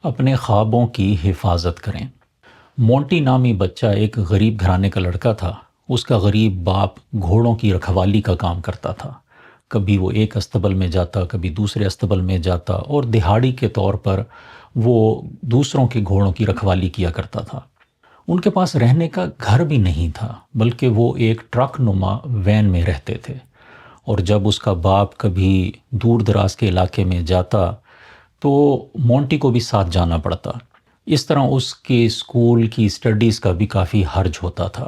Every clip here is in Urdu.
اپنے خوابوں کی حفاظت کریں۔ مونٹی نامی بچہ ایک غریب گھرانے کا لڑکا تھا۔ اس کا غریب باپ گھوڑوں کی رکھوالی کا کام کرتا تھا۔ کبھی وہ ایک استبل میں جاتا، کبھی دوسرے استبل میں جاتا، اور دہاڑی کے طور پر وہ دوسروں کے گھوڑوں کی رکھوالی کیا کرتا تھا۔ ان کے پاس رہنے کا گھر بھی نہیں تھا، بلکہ وہ ایک ٹرک نما وین میں رہتے تھے۔ اور جب اس کا باپ کبھی دور دراز کے علاقے میں جاتا تو مونٹی کو بھی ساتھ جانا پڑتا۔ اس طرح اس کے اسکول کی اسٹڈیز کا بھی کافی حرج ہوتا تھا۔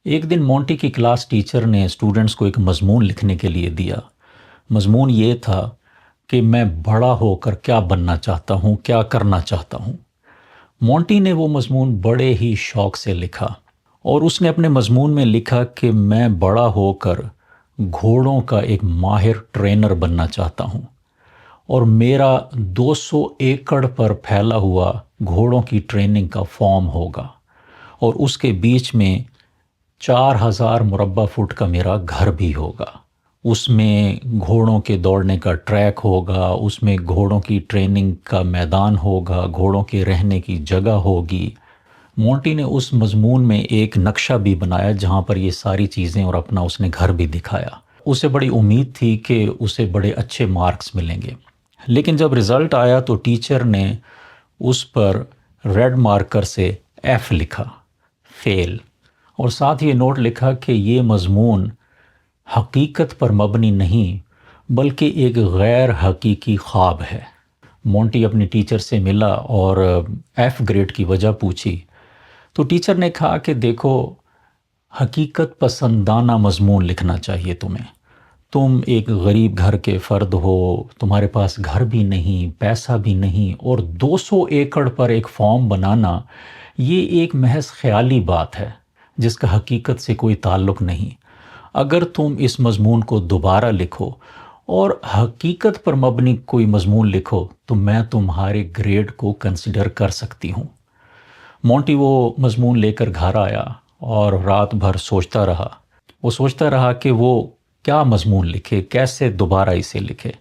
ایک دن مونٹی کی کلاس ٹیچر نے اسٹوڈنٹس کو ایک مضمون لکھنے کے لیے دیا۔ مضمون یہ تھا کہ میں بڑا ہو کر کیا بننا چاہتا ہوں، کیا کرنا چاہتا ہوں۔ مونٹی نے وہ مضمون بڑے ہی شوق سے لکھا، اور اس نے اپنے مضمون میں لکھا کہ میں بڑا ہو کر گھوڑوں کا ایک ماہر ٹرینر بننا چاہتا ہوں، اور میرا 200 ایکڑ پر پھیلا ہوا گھوڑوں کی ٹریننگ کا فارم ہوگا، اور اس کے بیچ میں 4000 مربع فٹ کا میرا گھر بھی ہوگا۔ اس میں گھوڑوں کے دوڑنے کا ٹریک ہوگا، اس میں گھوڑوں کی ٹریننگ کا میدان ہوگا، گھوڑوں کے رہنے کی جگہ ہوگی۔ مونٹی نے اس مضمون میں ایک نقشہ بھی بنایا جہاں پر یہ ساری چیزیں، اور اپنا اس نے گھر بھی دکھایا۔ اسے بڑی امید تھی کہ اسے بڑے اچھے مارکس ملیں گے، لیکن جب رزلٹ آیا تو ٹیچر نے اس پر ریڈ مارکر سے ایف لکھا، فیل، اور ساتھ یہ نوٹ لکھا کہ یہ مضمون حقیقت پر مبنی نہیں بلکہ ایک غیر حقیقی خواب ہے۔ مونٹی اپنی ٹیچر سے ملا اور ایف گریڈ کی وجہ پوچھی تو ٹیچر نے کہا کہ دیکھو، حقیقت پسندانہ مضمون لکھنا چاہیے تمہیں۔ تم ایک غریب گھر کے فرد ہو، تمہارے پاس گھر بھی نہیں، پیسہ بھی نہیں، اور 200 ایکڑ پر ایک فارم بنانا یہ ایک محض خیالی بات ہے جس کا حقیقت سے کوئی تعلق نہیں۔ اگر تم اس مضمون کو دوبارہ لکھو اور حقیقت پر مبنی کوئی مضمون لکھو تو میں تمہارے گریڈ کو کنسیڈر کر سکتی ہوں۔ مونٹی وہ مضمون لے کر گھر آیا اور رات بھر سوچتا رہا۔ وہ سوچتا رہا کہ وہ کیا مضمون لکھے، کیسے دوبارہ اسے لکھے۔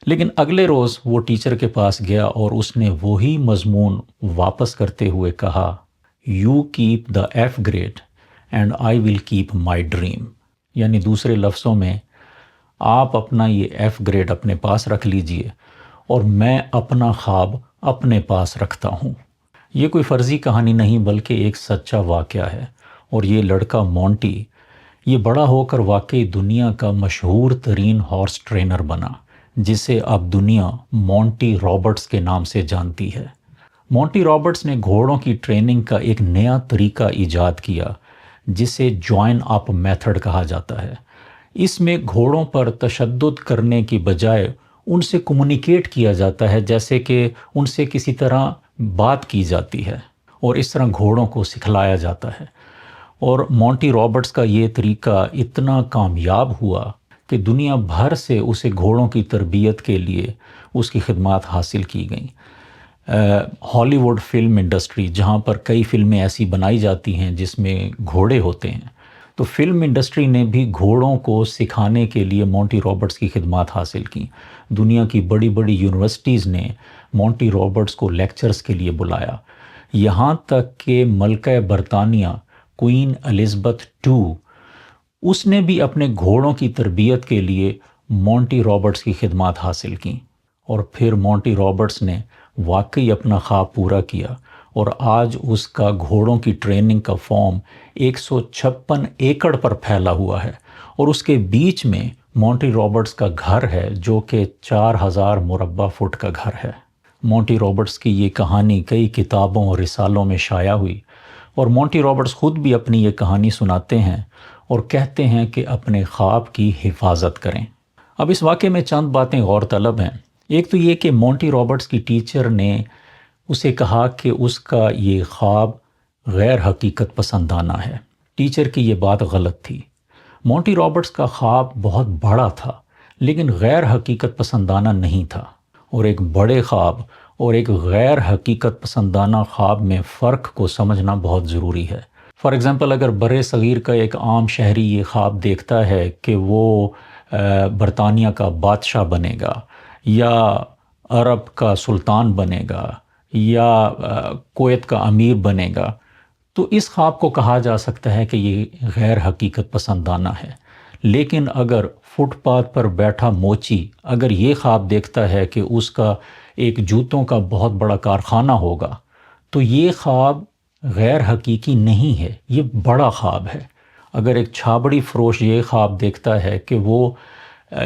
لیکن اگلے روز وہ ٹیچر کے پاس گیا اور اس نے وہی مضمون واپس کرتے ہوئے کہا، "You keep the F grade and I will keep my dream." یعنی دوسرے لفظوں میں، آپ اپنا یہ ایف گریڈ اپنے پاس رکھ لیجئے اور میں اپنا خواب اپنے پاس رکھتا ہوں۔ یہ کوئی فرضی کہانی نہیں بلکہ ایک سچا واقعہ ہے، اور یہ لڑکا مونٹی یہ بڑا ہو کر واقعی دنیا کا مشہور ترین ہارس ٹرینر بنا، جسے اب دنیا مونٹی رابرٹس کے نام سے جانتی ہے۔ مونٹی رابرٹس نے گھوڑوں کی ٹریننگ کا ایک نیا طریقہ ایجاد کیا جسے جوائن اپ میتھڈ کہا جاتا ہے۔ اس میں گھوڑوں پر تشدد کرنے کی بجائے ان سے کمیونیکیٹ کیا جاتا ہے، جیسے کہ ان سے کسی طرح بات کی جاتی ہے، اور اس طرح گھوڑوں کو سکھلایا جاتا ہے۔ اور مونٹی رابرٹس کا یہ طریقہ اتنا کامیاب ہوا کہ دنیا بھر سے اسے گھوڑوں کی تربیت کے لیے اس کی خدمات حاصل کی گئیں۔ ہالی ووڈ فلم انڈسٹری، جہاں پر کئی فلمیں ایسی بنائی جاتی ہیں جس میں گھوڑے ہوتے ہیں، تو فلم انڈسٹری نے بھی گھوڑوں کو سکھانے کے لیے مونٹی رابرٹس کی خدمات حاصل کی۔ دنیا کی بڑی بڑی یونیورسٹیز نے مونٹی رابرٹس کو لیکچرز کے لیے بلایا، یہاں تک کہ ملکہ برطانیہ کوئین الزبتھ II، اس نے بھی اپنے گھوڑوں کی تربیت کے لیے مونٹی رابرٹس کی خدمات حاصل کیں۔ اور پھر مونٹی رابرٹس نے واقعی اپنا خواب پورا کیا، اور آج اس کا گھوڑوں کی ٹریننگ کا فارم 156 ایکڑ پر پھیلا ہوا ہے، اور اس کے بیچ میں مونٹی رابرٹس کا گھر ہے جو کہ 4000 مربع فٹ کا گھر ہے۔ مونٹی رابرٹس کی یہ کہانی کئی کتابوں اور رسالوں میں شائع ہوئی، اور مونٹی رابرٹس خود بھی اپنی یہ کہانی سناتے ہیں اور کہتے ہیں کہ اپنے خواب کی حفاظت کریں۔ اب اس واقعے میں چند باتیں غور طلب ہیں۔ ایک تو یہ کہ مونٹی رابرٹس کی ٹیچر نے اسے کہا کہ اس کا یہ خواب غیر حقیقت پسندانہ ہے۔ ٹیچر کی یہ بات غلط تھی۔ مونٹی رابرٹس کا خواب بہت بڑا تھا لیکن غیر حقیقت پسندانہ نہیں تھا، اور ایک بڑے خواب اور ایک غیر حقیقت پسندانہ خواب میں فرق کو سمجھنا بہت ضروری ہے۔ فار ایگزامپل، اگر برِ صغیر کا ایک عام شہری یہ خواب دیکھتا ہے کہ وہ برطانیہ کا بادشاہ بنے گا، یا عرب کا سلطان بنے گا یا کویت کا امیر بنے گا، تو اس خواب کو کہا جا سکتا ہے کہ یہ غیر حقیقت پسندانہ ہے۔ لیکن اگر فٹ پاتھ پر بیٹھا موچی اگر یہ خواب دیکھتا ہے کہ اس کا ایک جوتوں کا بہت بڑا کارخانہ ہوگا، تو یہ خواب غیر حقیقی نہیں ہے، یہ بڑا خواب ہے۔ اگر ایک چھابڑی فروش یہ خواب دیکھتا ہے کہ وہ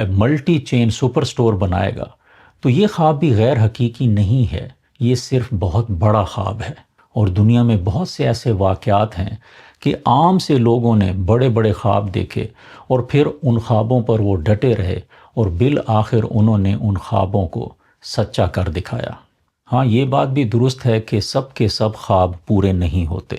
ملٹی چین سپر سٹور بنائے گا، تو یہ خواب بھی غیر حقیقی نہیں ہے، یہ صرف بہت بڑا خواب ہے۔ اور دنیا میں بہت سے ایسے واقعات ہیں کہ عام سے لوگوں نے بڑے بڑے خواب دیکھے اور پھر ان خوابوں پر وہ ڈٹے رہے اور بالآخر انہوں نے ان خوابوں کو سچا کر دکھایا۔ ہاں، یہ بات بھی درست ہے کہ سب کے سب خواب پورے نہیں ہوتے۔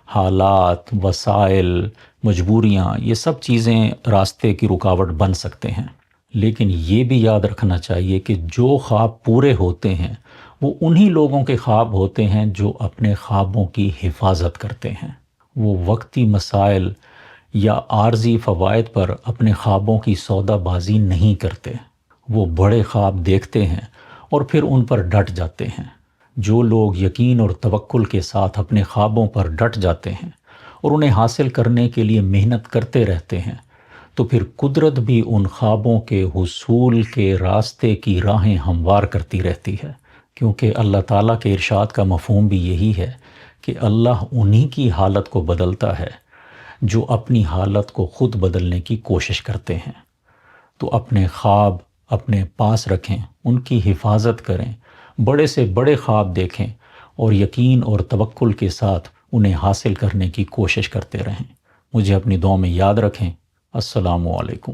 حالات، وسائل، مجبوریاں، یہ سب چیزیں راستے کی رکاوٹ بن سکتے ہیں۔ لیکن یہ بھی یاد رکھنا چاہیے کہ جو خواب پورے ہوتے ہیں وہ انہی لوگوں کے خواب ہوتے ہیں جو اپنے خوابوں کی حفاظت کرتے ہیں۔ وہ وقتی مسائل یا عارضی فوائد پر اپنے خوابوں کی سودا بازی نہیں کرتے، وہ بڑے خواب دیکھتے ہیں اور پھر ان پر ڈٹ جاتے ہیں۔ جو لوگ یقین اور توکل کے ساتھ اپنے خوابوں پر ڈٹ جاتے ہیں اور انہیں حاصل کرنے کے لیے محنت کرتے رہتے ہیں، تو پھر قدرت بھی ان خوابوں کے حصول کے راستے کی راہیں ہموار کرتی رہتی ہے، کیونکہ اللہ تعالیٰ کے ارشاد کا مفہوم بھی یہی ہے کہ اللہ انہی کی حالت کو بدلتا ہے جو اپنی حالت کو خود بدلنے کی کوشش کرتے ہیں۔ تو اپنے خواب اپنے پاس رکھیں، ان کی حفاظت کریں، بڑے سے بڑے خواب دیکھیں اور یقین اور توکل کے ساتھ انہیں حاصل کرنے کی کوشش کرتے رہیں۔ مجھے اپنی دعاؤں میں یاد رکھیں۔ السلام علیکم۔